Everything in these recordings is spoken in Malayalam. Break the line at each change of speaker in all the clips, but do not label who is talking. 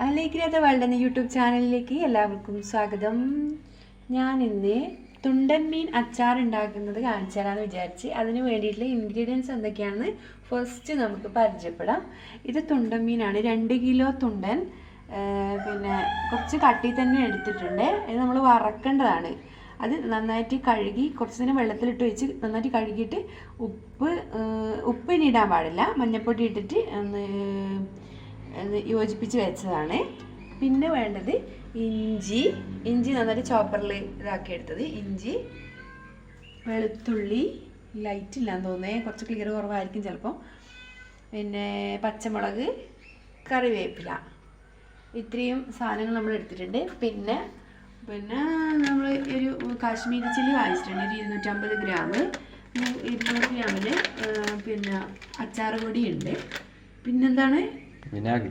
അലേഖിനത്തെ വേൾഡ് എന്ന യൂട്യൂബ് ചാനലിലേക്ക് എല്ലാവർക്കും സ്വാഗതം. ഞാൻ ഇന്ന് തുണ്ടൻ മീൻ അച്ചാർ ഉണ്ടാക്കുന്നത് കാണിച്ചു തരാമെന്ന് വിചാരിച്ച്. അതിന് വേണ്ടിയിട്ടുള്ള ഇൻഗ്രീഡിയൻസ് എന്തൊക്കെയാണെന്ന് ഫസ്റ്റ് നമുക്ക് പരിചയപ്പെടാം. ഇത് തുണ്ടൻ മീനാണ്. 2 കിലോ തുണ്ടൻ, പിന്നെ കുറച്ച് കട്ടി തന്നെ എടുത്തിട്ടുണ്ട്. ഇത് നമ്മൾ വറക്കേണ്ടതാണ്. അത് നന്നായിട്ട് കഴുകി കുറച്ച് നേരം വെള്ളത്തിലിട്ട് വെച്ച് നന്നായിട്ട് കഴുകിയിട്ട് ഉപ്പ് ഇനി ഇടാൻ പാടില്ല, മഞ്ഞൾപ്പൊടി ഇട്ടിട്ട് യോജിപ്പിച്ച് വെച്ചതാണ്. പിന്നെ വേണ്ടത് ഇഞ്ചി നന്നായിട്ട് ചോപ്പറിൽ ഇതാക്കി എടുത്തത്. ഇഞ്ചി, വെളുത്തുള്ളി, ലൈറ്റ് ഇല്ലാന്ന് തോന്നുന്നേ, കുറച്ച് ക്ലിയർ കുറവായിരിക്കും ചിലപ്പോൾ. പിന്നെ പച്ചമുളക്, കറിവേപ്പില, ഇത്രയും സാധനങ്ങൾ നമ്മൾ എടുത്തിട്ടുണ്ട്. പിന്നെ നമ്മൾ ഒരു കാശ്മീരി ചില്ലി വാങ്ങിച്ചിട്ടുണ്ട്, ഒരു 250 ഗ്രാം. 200 ഗ്രാമിന് പിന്നെ അച്ചാർ പൊടിയുണ്ട്. പിന്നെന്താണ്,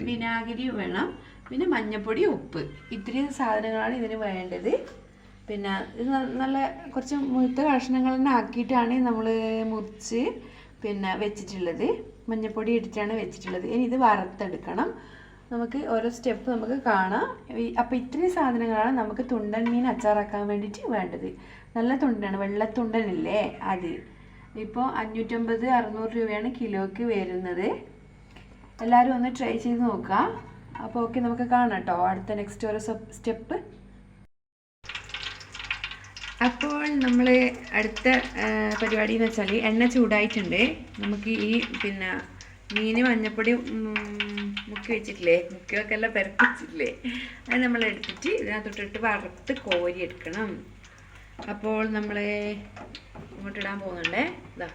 വിനാഗിരി വേണം. പിന്നെ മഞ്ഞൾപ്പൊടി, ഉപ്പ്, ഇത്രയും സാധനങ്ങളാണ് ഇതിന് വേണ്ടത്. പിന്നെ ഇത് നല്ല കുറച്ച് മുഴുത്ത കഷ്ണങ്ങൾ തന്നെ ആക്കിയിട്ടാണ് നമ്മൾ മുറിച്ച് പിന്നെ വെച്ചിട്ടുള്ളത്. മഞ്ഞൾപ്പൊടി ഇട്ടിട്ടാണ് വെച്ചിട്ടുള്ളത്. ഇനി ഇത് വറുത്തെടുക്കണം. നമുക്ക് ഓരോ സ്റ്റെപ്പ് നമുക്ക് കാണാം. അപ്പോൾ ഇത്രയും സാധനങ്ങളാണ് നമുക്ക് തുണ്ടൻ മീൻ അച്ചാറാക്കാൻ വേണ്ടിയിട്ട് വേണ്ടത്. നല്ല തുണ്ടനാണ്, വെള്ളത്തുണ്ടനില്ലേ അത്. ഇപ്പോൾ 550-600 രൂപയാണ് കിലോയ്ക്ക് വരുന്നത്. എല്ലാവരും ഒന്ന് ട്രൈ ചെയ്ത് നോക്കുക. അപ്പോൾ ഓക്കെ, നമുക്ക് കാണാം കേട്ടോ അടുത്ത നെക്സ്റ്റ് ഓരോ സ്റ്റെപ്പ്. അപ്പോൾ നമ്മൾ അടുത്ത പരിപാടി എന്ന് വെച്ചാൽ എണ്ണ ചൂടായിട്ടുണ്ട്. നമുക്ക് ഈ പിന്നെ മീൻ മഞ്ഞപ്പൊടി മുക്കി വെച്ചിട്ടില്ലേ, മുക്കിയൊക്കെ എല്ലാം പെരക്കി വെച്ചിട്ടില്ലേ, അത് നമ്മൾ എടുത്തിട്ട് ഇതിനകത്തോട്ടിട്ട് വറുത്ത് കോരി എടുക്കണം. അപ്പോൾ നമ്മൾ ഇങ്ങോട്ടിടാൻ പോകുന്നുണ്ടേ. ഇതാ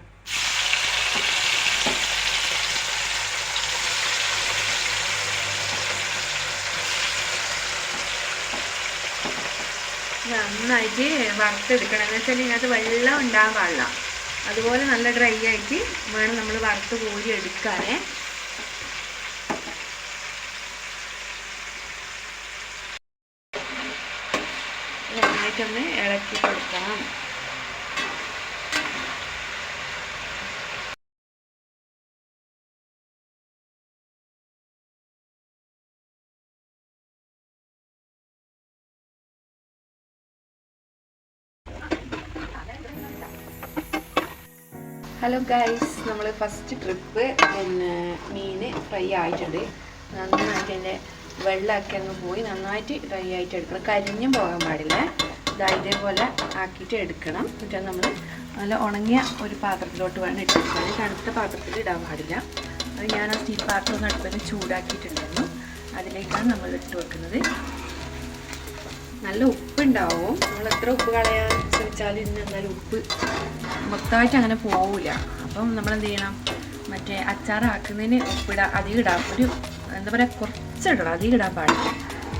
നന്നായിട്ട് വറുത്തെടുക്കണം. എന്ന് വെച്ചാൽ ഇതിനകത്ത് വെള്ളം ഉണ്ടാകാൻ പാടില്ല. അതുപോലെ നല്ല ഡ്രൈ ആയിട്ട് വേണം നമ്മൾ വറുത്ത് കോരി എടുക്കാനേ. നന്നായിട്ടൊന്ന് ഇളക്കി കൊടുക്കണം. ഹലോ ഗൈസ്, നമ്മൾ ഫസ്റ്റ് ട്രിപ്പ് പിന്നെ മീൻ ഫ്രൈ ആയിട്ടുണ്ട്. നന്നായിട്ട് അതിൻ്റെ വെള്ളമൊക്കെ അങ്ങ് പോയി നന്നായിട്ട് ഡ്രൈ ആയിട്ട് എടുക്കണം. കരിഞ്ഞും പോകാൻ പാടില്ല. ഇതേപോലെ ആക്കിയിട്ട് എടുക്കണം. എന്നിട്ട് നമ്മൾ നല്ല ഉണങ്ങിയ ഒരു പാത്രത്തിലോട്ട് വേണം ഇട്ടെടുക്കാൻ. തണുത്ത പാത്രത്തിൽ ഇടാൻ പാടില്ല. അത് ഞാൻ ആ സ്റ്റീൽ പാത്രം ഒന്ന് അടുപ്പത്ത് ചൂടാക്കിയിട്ടുണ്ടായിരുന്നു. അതിലേക്കാണ് നമ്മൾ ഇട്ട് വെക്കുന്നത്. നല്ല ഉപ്പുണ്ടാവും. നമ്മൾ എത്ര ഉപ്പ് കളയാൻ ശ്രമിച്ചാലും ഇന്ന് എന്തായാലും ഉപ്പ് മൊത്തമായിട്ട് അങ്ങനെ പോവില്ല. അപ്പം നമ്മൾ എന്ത് ചെയ്യണം, മറ്റേ അച്ചാറാക്കുന്നതിന് അധികം ഇടാം. ഒരു എന്താ പറയുക, കുറച്ചിടണം, അധികം ഇടാൻ പാടില്ല.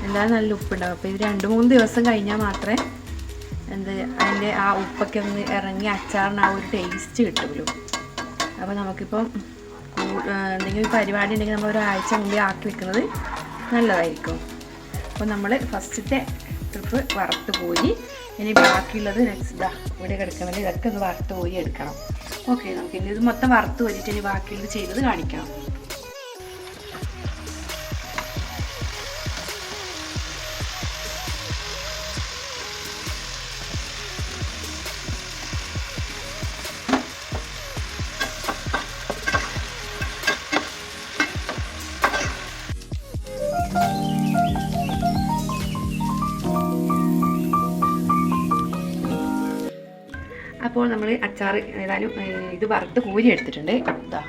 എന്തായാലും നല്ല ഉപ്പുണ്ടാവും. അപ്പോൾ ഇത് 2-3 ദിവസം കഴിഞ്ഞാൽ മാത്രമേ അതിൻ്റെ ആ ഉപ്പൊക്കെ ഒന്ന് ഇറങ്ങി അച്ചാറിന് ആ ഒരു ടേസ്റ്റ് കിട്ടുള്ളൂ. അപ്പോൾ നമുക്കിപ്പം എന്തെങ്കിലും പരിപാടി ഉണ്ടെങ്കിൽ നമ്മൾ ഒരാഴ്ച മുമ്പേ ആക്കി വെക്കുന്നത് നല്ലതായിരിക്കും. അപ്പോൾ നമ്മൾ ഫസ്റ്റത്തെ ട്രിപ്പ് വറുത്ത് പോയി. ഇനി ബാക്കിയുള്ളത് നെക്സ്റ്റ് ഇവിടെ കിടക്കുന്നത് ഇതൊക്കെ ഒന്ന് വറുത്ത് പോയി എടുക്കണം. ഓക്കെ, നമുക്ക് ഇനി ഇത് മൊത്തം വറുത്ത് പോയിട്ട് ഇനി ബാക്കിയുള്ളത് ചെയ്തത് കാണിക്കണം. അപ്പോൾ നമ്മൾ അച്ചാർ ഏതായാലും ഇത് വറുത്ത് കോരി എടുത്തിട്ടുണ്ട്. ഇതാ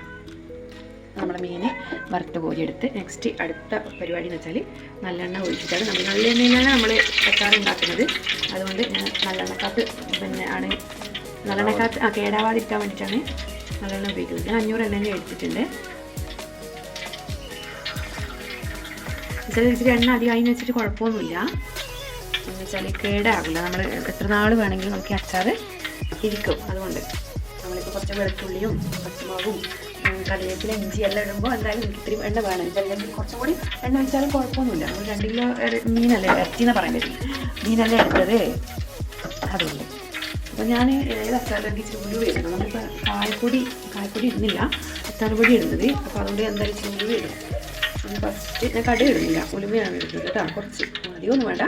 നമ്മുടെ മീൻ വറുത്ത് കോരി എടുത്ത് നെക്സ്റ്റ് അടുത്ത പരിപാടി എന്ന് വെച്ചാൽ നല്ലെണ്ണ ഒഴിച്ചിട്ടാണ്. നമ്മൾ നല്ല എണ്ണയിലാണ് നമ്മൾ അച്ചാർ ഉണ്ടാക്കുന്നത്. അതുകൊണ്ട് ഞാൻ നല്ലെണ്ണക്കകത്ത് നല്ലെണ്ണക്കകത്ത് കേടാവാതിരിക്കാൻ വേണ്ടിയിട്ടാണ് നല്ലെണ്ണ ഉപയോഗിക്കുന്നത്. ഞാൻ 500 എണ്ണ എടുത്തിട്ടുണ്ട്. ഇച്ചിരി എണ്ണ അധികമായി എന്ന് വെച്ചിട്ട് കുഴപ്പമൊന്നുമില്ല. എന്ന് വെച്ചാൽ കേടാകില്ല. നമ്മൾ എത്ര നാൾ വേണമെങ്കിലും നമുക്ക് അച്ചാർ ഇരിക്കും. അതുകൊണ്ട് നമ്മളിപ്പോൾ കുറച്ച് വെളുത്തുള്ളിയും പച്ചമുളകും കറിവേപ്പില, ഇഞ്ചി എല്ലാം ഇടുമ്പോൾ എന്തായാലും എനിക്ക് ഇത്തിരി എണ്ണ വേണം. ഇല്ലെങ്കിൽ കുറച്ചും കൂടി എണ്ണ വെച്ചാലും കുഴപ്പമൊന്നുമില്ല. നമ്മൾ 2 കിലോ മീനല്ലേ, ഇറച്ചിന്ന് പറയാൻ പറ്റും, മീനല്ലേ എടുത്തത്. അതുകൊണ്ട് അപ്പോൾ ഞാൻ ഏത് അച്ചാറിലേക്ക് ഇച്ചിരി ഉലുവ ഇടണം. നമ്മളിപ്പോൾ കായപ്പൊടി ഇടുന്നില്ല, അച്ചാർ പൊടി ഇടുന്നത്. അപ്പോൾ അതുകൊണ്ട് എന്തായാലും ഇച്ചിരി ഉലുവ ഇടും. ഫസ്റ്റ് ഞാൻ കടുക് ഇടുന്നില്ല, ഉലുവയാണ് ഇടുന്നത് കേട്ടോ. കുറച്ച് അധികമൊന്നും വേണ്ട,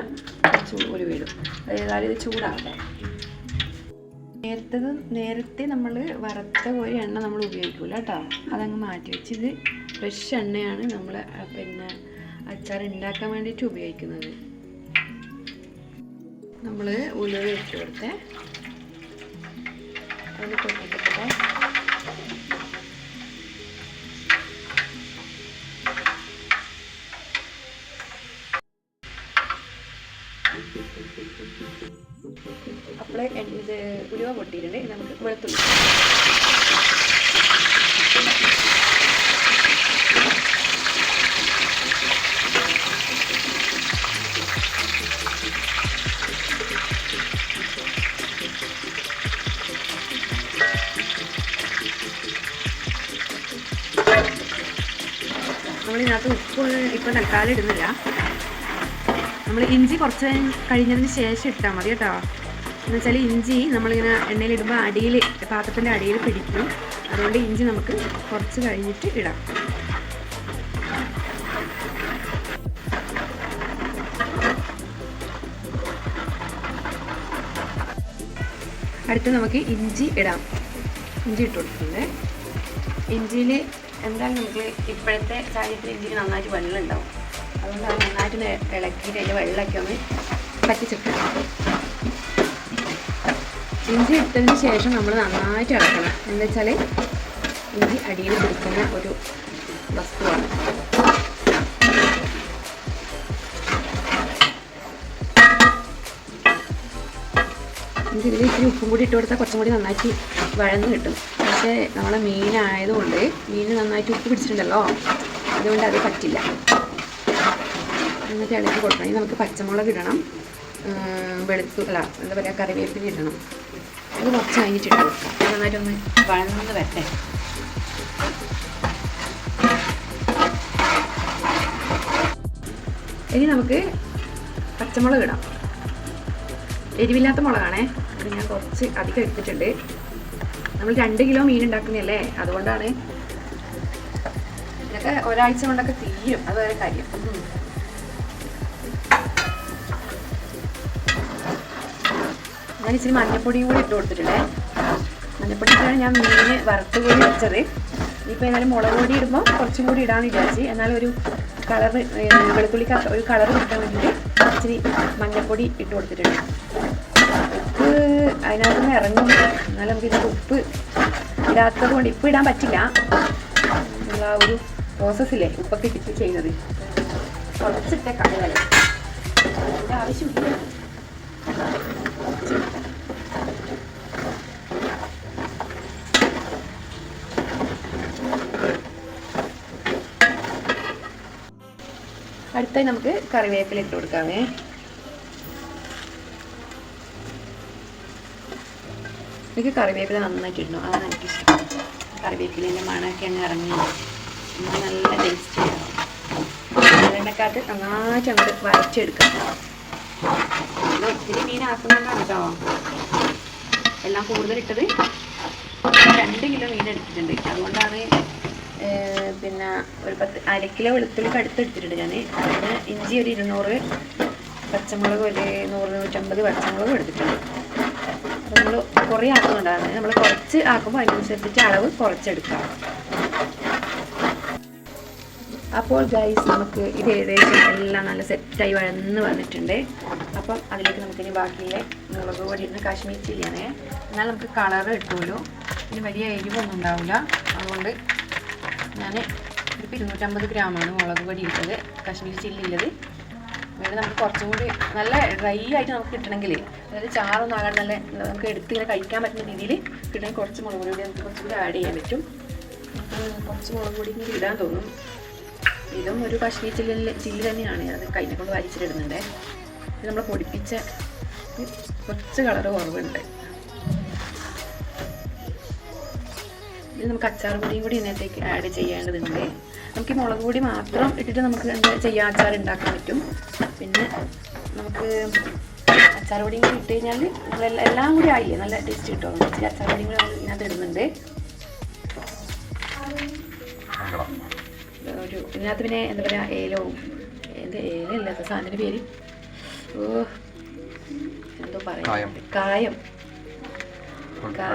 കുറച്ച് ഉലുവ ഇടും. ഏതായാലും ഇത് ചൂടാവട്ടെ. നേരത്തെ നമ്മൾ വറുത്ത കോരി എണ്ണ നമ്മൾ ഉപയോഗിക്കില്ല കേട്ടോ, അതങ്ങ് മാറ്റി വെച്ച് ഇത് ഫ്രഷ് എണ്ണയാണ് നമ്മൾ പിന്നെ അച്ചാർ ഉണ്ടാക്കാൻ വേണ്ടിയിട്ട് ഉപയോഗിക്കുന്നത്. നമ്മൾ ഉലുവ ഇട്ട് കൊടുത്തേ, അതിന് പൊട്ടിക്കട്ടെ. അപ്പോൾ ഇത് ഉലുവ പൊട്ടിയിട്ടുണ്ട്. നമുക്ക് വെളുത്തുള്ളി നമ്മളിതിനകത്ത് ഉപ്പ് ഇപ്പം തൽക്കാലം ഇടുന്നില്ല. നമ്മൾ ഇഞ്ചി കുറച്ച് കഴിഞ്ഞതിന് ശേഷം ഇട്ടാൽ മതി കേട്ടോ. എന്ന് വെച്ചാൽ ഇഞ്ചി നമ്മളിങ്ങനെ എണ്ണയിലിടുമ്പോൾ അടിയിൽ, പാത്രത്തിൻ്റെ അടിയിൽ പിടിക്കും. അതുകൊണ്ട് ഇഞ്ചി നമുക്ക് കുറച്ച് കഴിഞ്ഞിട്ട് ഇടാം. അടുത്ത് നമുക്ക് ഇഞ്ചി ഇടാം. ഇഞ്ചി ഇട്ട് കൊടുക്കുന്നത്, ഇഞ്ചിയിൽ എന്തായാലും നമുക്ക് ഇപ്പോഴത്തെ സാഹചര്യത്തിൽ ഇഞ്ചിക്ക് നന്നായിട്ട് വെള്ളം ഉണ്ടാവും. അതുകൊണ്ട് അത് നന്നായിട്ട് ഇളക്കിയിട്ട് അതിൻ്റെ വെള്ളമൊക്കെ ഒന്ന് പറ്റിച്ചിട്ട് ഇഞ്ചി ഇട്ടതിന് ശേഷം നമ്മൾ നന്നായിട്ട് ഇളക്കണം. എന്താ വെച്ചാൽ ഇഞ്ചി അടിയിൽ പിടിക്കുന്ന ഒരു വസ്തുവാണ്. ഇഞ്ചി ഇതിൽ ഇത്തിരി ഉപ്പും കൂടി ഇട്ട് കൊടുത്താൽ കുറച്ചും കൂടി നന്നായിട്ട് വഴന്ന് കിട്ടും. പക്ഷേ നമ്മളെ മീനായതുകൊണ്ട് മീന് നന്നായിട്ട് ഉപ്പ് പിടിച്ചിട്ടുണ്ടല്ലോ, അതുകൊണ്ട് അത് പറ്റില്ല. എന്നിട്ട് ഇളക്കി കൊടുക്കണം. ഇനി നമുക്ക് പച്ചമുളക് ഇടണം, എന്താ പറയുക, കറിവേപ്പില ഇടണം. അത് കുറച്ച് കഴിഞ്ഞിട്ട് ഇട്ട് കൊടുക്കാം. നന്നായിട്ടൊന്ന് വഴന്ന് വരട്ടെ. ഇനി നമുക്ക് പച്ചമുളക് ഇടാം. എരിവില്ലാത്ത മുളകാണേ, അത് ഞാൻ കുറച്ച് അധികം എടുത്തിട്ടുണ്ട്. നമ്മൾ 2 കിലോ മീൻ ഉണ്ടാക്കുന്നതല്ലേ, അതുകൊണ്ടാണ്. ഇതൊക്കെ ഒരാഴ്ച കൊണ്ടൊക്കെ തീരും, അതൊരു കാര്യം. ഞാൻ ഇച്ചിരി മഞ്ഞപ്പൊടിയും കൂടി ഇട്ട് കൊടുത്തിട്ടുണ്ടേ. മഞ്ഞപ്പൊടിക്കാണ് ഞാൻ മീന് വറുത്ത് കൂടി വെച്ചത്. ഇനിയിപ്പോൾ ഏതായാലും മുളക് പൊടി ഇടുമ്പോൾ കുറച്ചും കൂടി ഇടാമെന്ന് വിചാരിച്ച്. എന്നാലും ഒരു കളറ്, വെളുത്തുള്ളിക്ക് ഒരു കളർ കിട്ടാൻ വേണ്ടിയിട്ട് ഇച്ചിരി മഞ്ഞപ്പൊടി ഇട്ട് കൊടുത്തിട്ടുണ്ട്. ഉപ്പ് അതിനകത്തുനിന്ന് ഇറങ്ങും. എന്നാലും നമുക്ക് ഇതിൻ്റെ ഉപ്പ് ഇടാത്തത് കൊണ്ട് ഇപ്പം ഇടാൻ പറ്റില്ല. നമ്മൾ ആ ഒരു പ്രോസസ്സില്ലേ ഉപ്പൊക്കെ ഇട്ടിട്ട് ചെയ്യുന്നത്, കുറച്ചിട്ടേ കളയല്ലേ, അതിൻ്റെ ആവശ്യമില്ല. അടുത്തായി നമുക്ക് കറിവേപ്പില ഇട്ട് കൊടുക്കാമേ. എനിക്ക് കറിവേപ്പില നന്നായിട്ട് ഇടണം, അതാണ് എനിക്കിഷ്ടം. കറിവേപ്പിലേൻ്റെ മണമൊക്കെ അങ്ങ് ഇറങ്ങി നല്ല ടേസ്റ്റ് ചെയ്യണം. അതിനെക്കാട്ട് നന്നായിട്ട് അങ്ങോട്ട് വരച്ചെടുക്കാം. ഒത്തിരി മീനാക്കുന്നതാണ് കേട്ടോ എല്ലാം കൂടുതലിട്ടത്. 2 കിലോ മീൻ എടുത്തിട്ടുണ്ട്, അതുകൊണ്ടാണ്. പിന്നെ ഒരു 1/2 കിലോ വെളുത്തുള്ളിക്ക് അടുത്തെടുത്തിട്ടുണ്ട് ഞാൻ. പിന്നെ ഇഞ്ചി ഒരു 200, പച്ചമുളക് ഒരു 100-150 പച്ചമുളകും എടുത്തിട്ടുണ്ട്. അപ്പോൾ നമ്മൾ കുറേ ആക്കുന്നുണ്ടാണ്. നമ്മൾ കുറച്ച് ആക്കുമ്പോൾ അതിനനുസരിച്ചിട്ട് അളവ് കുറച്ചെടുക്കാം. അപ്പോൾ ഗൈസ്, നമുക്ക് ഇത് ഏകദേശം എല്ലാം നല്ല സെറ്റായി വഴന്ന് വന്നിട്ടുണ്ട്. അപ്പം അതിലേക്ക് നമുക്കിനി ബാക്കിയുള്ള മുളക് പൊടി ഇടുന്ന കാശ്മീർ ചില്ലിയാണ്. എന്നാൽ നമുക്ക് കളറ് കിട്ടുമല്ലോ, പിന്നെ വലിയ എരിവൊന്നും ഉണ്ടാവില്ല. അതുകൊണ്ട് ഞാൻ ഇപ്പോൾ 250 ഗ്രാമാണ് മുളക് പൊടി ഇട്ടത്, കാശ്മീർ ചില്ലി ഉള്ളത്. വേണ്ടി നമുക്ക് കുറച്ചും കൂടി നല്ല ഡ്രൈ ആയിട്ട് നമുക്ക് കിട്ടണമെങ്കിൽ, അതായത് ചാറൊന്നും ആകാൻ നല്ല നമുക്ക് എടുത്ത് ഇങ്ങനെ കഴിക്കാൻ പറ്റുന്ന രീതിയിൽ കിട്ടണമെങ്കിൽ കുറച്ച് മുളക് പൊടി നമുക്ക് കുറച്ചും കൂടി ആഡ് ചെയ്യാൻ പറ്റും. കുറച്ച് മുളക് പൊടി കൂടി ഇടാൻ തോന്നും. ഇതും ഒരു കാശ്മീർ ചില്ലി തന്നെയാണ്, അത് കൈനെ കൊണ്ട് വലിച്ചിടുന്നുണ്ട്. ഇത് നമ്മൾ പൊടിപ്പിച്ച കുറച്ച് കളറ് കുറവുണ്ട്. ഇത് നമുക്ക് അച്ചാർ പൊടിയും കൂടി ഇതിനകത്തേക്ക് ആഡ് ചെയ്യേണ്ടതുണ്ട്. നമുക്ക് ഈ മുളക് പൊടി മാത്രം ഇട്ടിട്ട് നമുക്ക് എന്താ ചെയ്യാം, അച്ചാർ ഉണ്ടാക്കാൻ പറ്റും. പിന്നെ നമുക്ക് അച്ചാർ പൊടിയും കൂടി ഇട്ട് കഴിഞ്ഞാൽ എല്ലാം കൂടി ആയില്ലേ, നല്ല ടേസ്റ്റ് കിട്ടും. ഇച്ചിരി അച്ചാർ പൊടിയും കൂടി ഇതിനകത്ത് ഇടുന്നുണ്ട്. ഒരു ഇതിനകത്ത് പിന്നെ എന്താ പറയുക ഏലവും ഏലല്ല സാധനത്തിൻ്റെ പേര് എന്തോ പറയാം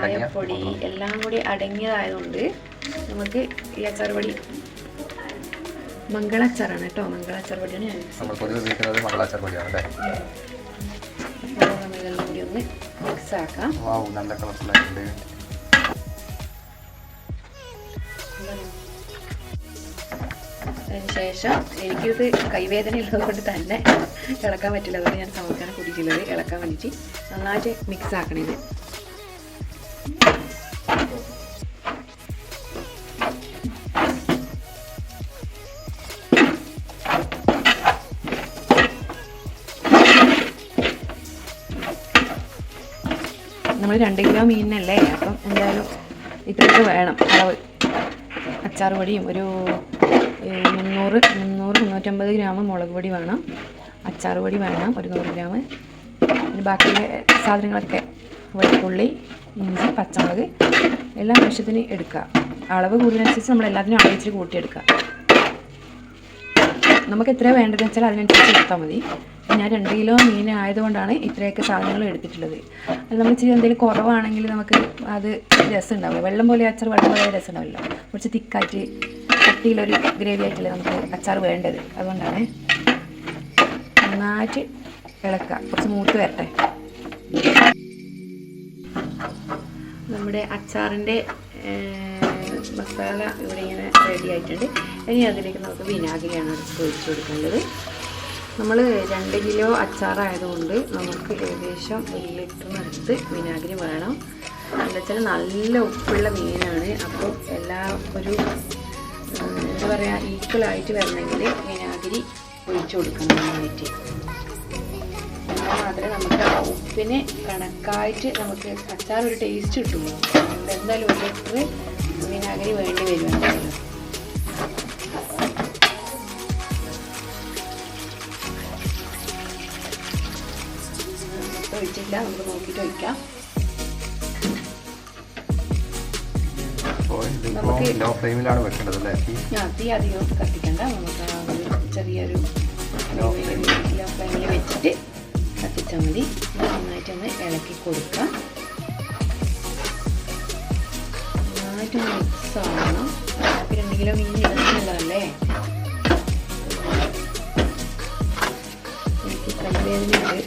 കായപ്പൊടി എല്ലാം കൂടി അടങ്ങിയതായതുകൊണ്ട് നമുക്ക് ഈ അച്ചാർ പൊടി മംഗളാച്ചാറാണ് കേട്ടോ. മംഗളാച്ചാർ പൊടിയാണ് ഞാൻ നമ്മളിതെല്ലാം കൂടി ഒന്ന് മിക്സ് ആക്കാം. അതിനുശേഷം എനിക്കിത് കൈവേദന ഉള്ളത് കൊണ്ട് തന്നെ ഇളക്കാൻ പറ്റില്ല. അതുകൊണ്ട് ഞാൻ സൗക്കാണ് കുടിക്കുന്നത് ഇളക്കാൻ വേണ്ടിയിട്ട് നന്നായിട്ട് മിക്സ് ആക്കണം ഇത്. നമ്മൾ 2 കിലോ മീനിനല്ലേ, അപ്പം എന്തായാലും ഇത്രയൊക്കെ വേണം അളവ്. അച്ചാർ പൊടിയും ഒരു 300-350 ഗ്രാം മുളക് പൊടി വേണം, അച്ചാർ പൊടി വേണം ഒരു 100 ഗ്രാം, പിന്നെ ബാക്കിയുള്ള സാധനങ്ങളൊക്കെ വെളുത്തുള്ളി, ഇഞ്ചി, പച്ചമുളക് എല്ലാം ആവശ്യത്തിന് എടുക്കുക. അളവ് കൂടുതലനുസരിച്ച് നമ്മൾ എല്ലാത്തിനും അളവിച്ചിട്ട് കൂട്ടിയെടുക്കുക. നമുക്ക് എത്രയാണ് വേണ്ടതെന്ന് വെച്ചാൽ അതിനനുസരിച്ച് എടുത്താൽ മതി. ഞാൻ 2 കിലോ മീൻ ആയതുകൊണ്ടാണ് ഇത്രയൊക്കെ സാധനങ്ങൾ എടുത്തിട്ടുള്ളത്. അത് നമ്മൾ ഇച്ചിരി എന്തെങ്കിലും കുറവാണെങ്കിൽ നമുക്ക് അത് രസം ഉണ്ടാവില്ല. വെള്ളം പോലെ അച്ചാർ വെള്ളം പോലെ രസം ഉണ്ടാവില്ല. കുറച്ച് തിക്കായിട്ട് കട്ടിയിലൊരു ഗ്രേവി ആയിട്ടല്ലേ നമുക്ക് അച്ചാർ വേണ്ടത്. അതുകൊണ്ടാണ് നന്നായിട്ട് ഇളക്കുക. കുറച്ച് മൂത്ത് വരട്ടെ. നമ്മുടെ അച്ചാറിൻ്റെ മസാല ഇവിടെ ഇങ്ങനെ റെഡി ആയിട്ടുണ്ട്. ഇനി അതിലേക്ക് നമുക്ക് വിനാഗിരിയാണ് ഒഴിച്ച് കൊടുക്കേണ്ടത്. നമ്മൾ 2 കിലോ അച്ചാറായതുകൊണ്ട് നമുക്ക് ഏകദേശം 1 ലിറ്ററിനടുത്ത് വിനാഗിരി വേണം. എന്താ വെച്ചാൽ നല്ല ഉപ്പുള്ള മീനാണ്. അപ്പോൾ ഒരു എന്താ പറയുക ഈക്വലായിട്ട് വരണമെങ്കിൽ വിനാഗിരി ഒഴിച്ചു കൊടുക്കണം നന്നായിട്ട്. എന്നാൽ മാത്രമേ നമുക്ക് ആ ഉപ്പിന് കണക്കായിട്ട് നമുക്ക് അച്ചാർ ഒരു ടേസ്റ്റ് കിട്ടുള്ളൂ. എന്തായാലും 1 ലിറ്റർ വിനാഗിരി വേണ്ടി വരും എന്തായാലും. ഒഴിച്ചില്ല, നമുക്ക് നോക്കിയിട്ട് ഒഴിക്കാം. തീ അധികം കത്തിക്കണ്ട, നമുക്ക് ചെറിയൊരു ലോ ഫ്ലെയിമിൽ വെച്ചിട്ട് കത്തിച്ചാൽ മതി. നന്നായിട്ടൊന്ന് ഇളക്കി കൊടുക്കാം. നന്നായിട്ടൊന്ന് മിക്സ് ആവണം. 2 കിലോ മീൻ ഇടുന്നുള്ളതല്ലേ. എനിക്ക് കൈവേദനയുണ്ട്.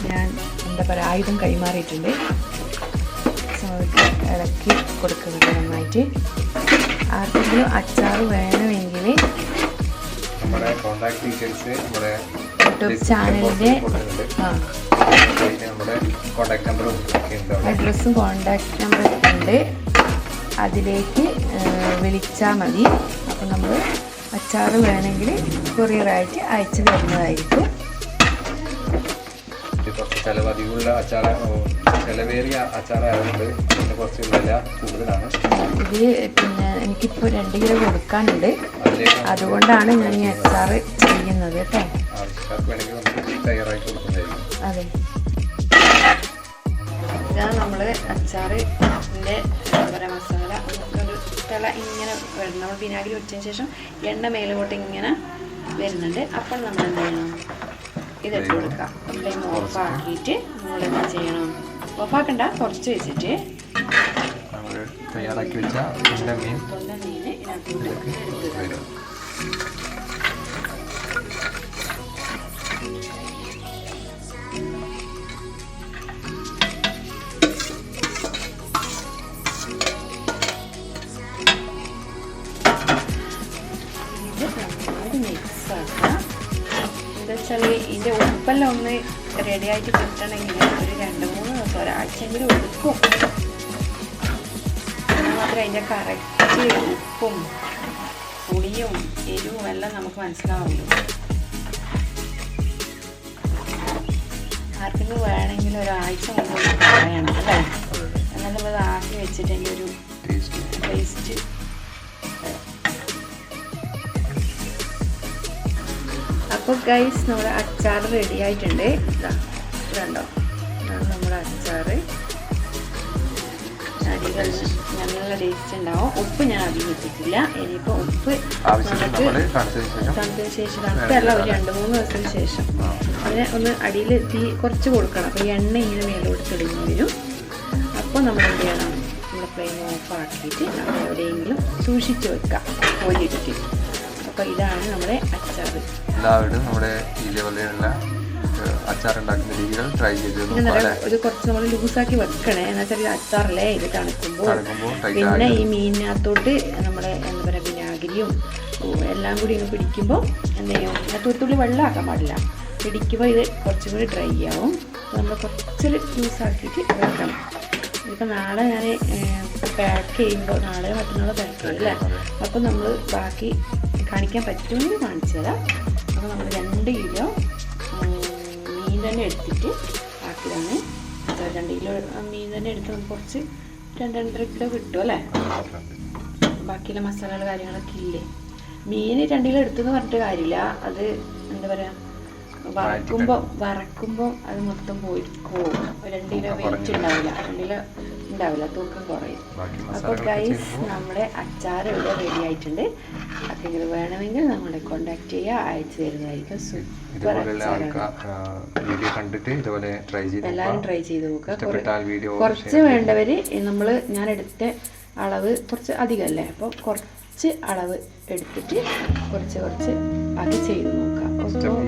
ഞാൻ എന്താ പറയുക ആയുധം കൈമാറിയിട്ടുണ്ട്. ഇളക്കി കൊടുക്കുന്നത് നന്നായിട്ട്. ആർക്കെങ്കിലും അച്ചാർ വേണമെങ്കിൽ യൂട്യൂബ് ചാനലിൻ്റെ അഡ്രസ്സും കോണ്ടാക്ട് നമ്പറും ഉണ്ട്. അതിലേക്ക് വിളിച്ചാൽ മതി. അപ്പം നമ്മൾ അച്ചാർ വേണമെങ്കിൽ കൊറിയറായിട്ട് അയച്ചു തരുന്നതായിരിക്കും.
ചിലവധികമുള്ള ചിലവേറിയ അച്ചാറായതുകൊണ്ട് ഇതിന് കുറച്ച് വില കൂടുതലാണ്.
ഇത് പിന്നെ എനിക്കിപ്പോൾ 2 കിലോ കൊടുക്കാനുണ്ട്. അതുകൊണ്ടാണ് ഞാൻ ഈ അച്ചാർ ചെയ്യുന്നത് കേട്ടോ.
ആവശ്യക്കാർക്ക് വേണമെങ്കിൽ നമുക്ക് തയ്യാറായി കൊടുക്കുന്നതായിരിക്കും.
അതെ, ഇതാണ് നമ്മൾ അച്ചാറിൻ്റെ എന്താ പറയുക മസാല. നമുക്കൊരു തിള ഇങ്ങനെ വരണം. നമ്മൾ വിനാഗിരി ഒഴിച്ചതിന് ശേഷം എണ്ണ മേലോട്ട് ഇങ്ങനെ വരുന്നുണ്ട്. അപ്പോൾ നമ്മൾ എന്ത് ചെയ്യണം, ഇതിട്ട് കൊടുക്കാം. ഫ്ലെയിം ഓഫാക്കിയിട്ട് നമ്മളെന്താ ചെയ്യണം, ഓഫാക്കണ്ട, കുറച്ച് വെച്ചിട്ട്
തയ്യാറാക്കി വെച്ച മീൻ
ഇതിനകത്തോട്ട് ഇട്ട് മിക്സ് ആക്കാം. എന്താ വെച്ചാൽ ഇതിൻ്റെ ഉപ്പെല്ലാം ഒന്ന് റെഡിയായിട്ട് കിട്ടണമെങ്കിൽ ഒരു 2-3 ദിവസം ഒരാഴ്ചയെങ്കിലും എടുക്കും. എന്നാൽ മാത്രമേ അതിൻ്റെ കറക്റ്റ് ഉപ്പും പുളിയും എരിവും എല്ലാം നമുക്ക് മനസ്സിലാവുള്ളൂ. ആർക്കെങ്കിലും വേണമെങ്കിൽ ഒരാഴ്ച മുമ്പ് പറയണം അല്ലേ. എന്നാൽ നമ്മൾ ആക്കി വെച്ചിട്ടെങ്കിൽ ഒരു ടേസ്റ്റ്. അപ്പോൾ ഗൈസ് നമ്മുടെ അച്ചാർ റെഡി ആയിട്ടുണ്ട്. ഇതാ കണ്ടോ, ഇതാണ് നമ്മുടെ അച്ചാർ. നല്ല ടേസ്റ്റ് ഉണ്ടാവും. ഉപ്പ് ഞാൻ അധികം ഇട്ടിട്ടില്ല. ഇനിയിപ്പോൾ ഉപ്പ് തണുത്തതിന് ശേഷം തണുത്തല്ല ഒരു 2-3 ദിവസത്തിന് ശേഷം അതിനെ ഒന്ന് അടിയിൽ തീ കുറച്ച് കൊടുക്കണം. അപ്പോൾ ഈ എണ്ണ ഇങ്ങനെ മേലോട്ട് തെളിഞ്ഞ് വരും. അപ്പോൾ നമ്മൾ എന്ത് ചെയ്യണം, നമ്മുടെ ഫ്ലെയിം ഓഫ് ആക്കിയിട്ട് നമ്മൾ എവിടെയെങ്കിലും സൂക്ഷിച്ച് വെക്കാം കോരിയിട്ടിട്ട്. അപ്പോൾ ഇതാണ് നമ്മുടെ അച്ചാർ.
എല്ലാവരും നമ്മുടെ ഇതേപോലെയുള്ള അച്ചാർ ഉണ്ടാക്കുന്ന രീതികൾ ട്രൈ ചെയ്ത്
ഇത് കുറച്ച് നമ്മൾ ലൂസാക്കി വെക്കണേ. എന്ന് വെച്ചാൽ ഇത് അച്ചാറല്ലേ, ഇത് തണുക്കുമ്പോൾ പിന്നെ ഈ മീനിനകത്തോട്ട് നമ്മുടെ എന്താ പറയുക വിനാഗിരിയും എല്ലാം കൂടി ഇങ്ങ് പിടിക്കുമ്പോൾ എന്ത് ചെയ്യും, തുള്ളി വെള്ളമാക്കാൻ പാടില്ല. പിടിക്കുമ്പോൾ ഇത് കുറച്ചും കൂടി ഡ്രൈ ആവും. നമ്മൾ കുറച്ച് ലൂസാക്കിയിട്ട് വെക്കണം. ഇതിപ്പോൾ നാളെ ഞാൻ പാക്ക് ചെയ്യുമ്പോൾ നാളെ മറ്റന്നാൾ പാക്ക് ചെയ്യും അല്ലേ. അപ്പോൾ നമ്മൾ ബാക്കി കാണിക്കാൻ പറ്റുമെന്ന് കാണിച്ചു തരാം. അപ്പോൾ നമ്മൾ 2 കിലോ മീൻ തന്നെ എടുത്തിട്ട് ആക്കിയതാണ്. 2 കിലോ മീൻ തന്നെ എടുത്ത് നമുക്ക് കുറച്ച് 2-2.5 കിലോ കിട്ടും അല്ലേ. ബാക്കിയുള്ള മസാലകൾ കാര്യങ്ങളൊക്കെ ഇല്ലേ. മീൻ 2 കിലോ എടുത്തെന്ന് പറഞ്ഞിട്ട് കാര്യമില്ല. അത് എന്താ പറയുക, വറക്കുമ്പോൾ അത് മൊത്തം പോയിരിക്കും. 2 കിലോ വെയിറ്റ് ഉണ്ടാവില്ല, 2 കിലോ ഉണ്ടാവില്ല, തൂക്കം കുറയും. അപ്പോൾ ഗൈസ് നമ്മുടെ അച്ചാർ ഇവിടെ റെഡി ആയിട്ടുണ്ട്. ആർക്കെങ്കിലും വേണമെങ്കിൽ നമ്മളെ കോണ്ടാക്ട് ചെയ്യുക, അയച്ചു തരുന്നതായിരിക്കും. സൂപ്പർ എല്ലാവരും ട്രൈ ചെയ്ത് നോക്കുക. കുറച്ച് വേണ്ടവർ ഞാൻ എടുത്ത അളവ് കുറച്ച് അധികമല്ലേ, അപ്പോൾ കുറച്ച് അളവ് എടുത്തിട്ട് കുറച്ച് അത് ചെയ്ത് നോക്കാം.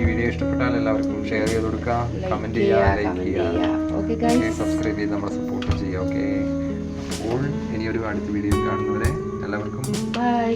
ഈ വീഡിയോ ഇഷ്ടപ്പെട്ടാൽ എല്ലാവർക്കും ഷെയർ ചെയ്ത് കൊടുക്കുക, കമന്റ് ചെയ്യുക, ലൈക്ക് ചെയ്യുക, സബ്സ്ക്രൈബ് ചെയ്ത് നമ്മളെ സപ്പോർട്ട് ചെയ്യുക. ഓക്കെ, അപ്പോൾ ഇനിയൊരു അടുത്ത വീഡിയോ കാണുന്നവരെ എല്ലാവർക്കും ബൈ.